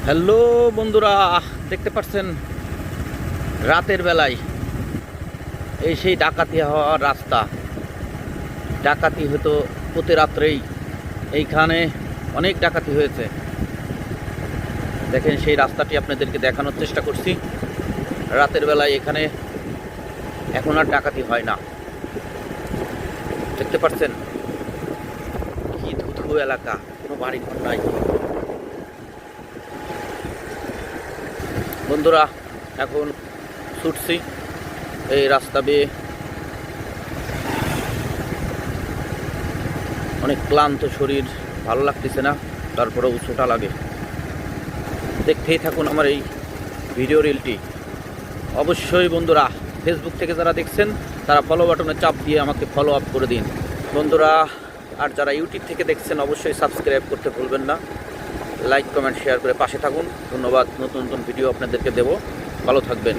Hello বন্ধুরা, দেখতে পাচ্ছেন রাতের বেলায় এই সেই ডাকাতি হওয়ার রাস্তা। ডাকাতি হতো প্রতি রাত্রেই, এইখানে অনেক ডাকাতি হয়েছে। দেখেন সেই রাস্তাটি আপনাদেরকে দেখানোর চেষ্টা করছি। রাতের বেলায় এখানে এখন আর ডাকাতি হয় না। দেখতে পাচ্ছেন কি ধুধু এলাকা, কোনো বাড়ি ঘর নাই। বন্ধুরা, এখন ছুটছি এই রাস্তা বেয়ে। অনেক ক্লান্ত শরীর, ভালো লাগতেছে না, তারপরেও ছোটা লাগে। দেখতেই থাকুন আমার এই ভিডিও রিলটি। অবশ্যই বন্ধুরা, ফেসবুক থেকে যারা দেখছেন তারা ফলো বাটনে চাপ দিয়ে আমাকে ফলো আপ করে দিন বন্ধুরা। আর যারা ইউটিউব থেকে দেখছেন অবশ্যই সাবস্ক্রাইব করতে ভুলবেন না। লাইক কমেন্ট শেয়ার করে পাশে থাকুন। ধন্যবাদ। নতুন নতুন ভিডিও আপনাদেরকে দেব। ভালো থাকবেন।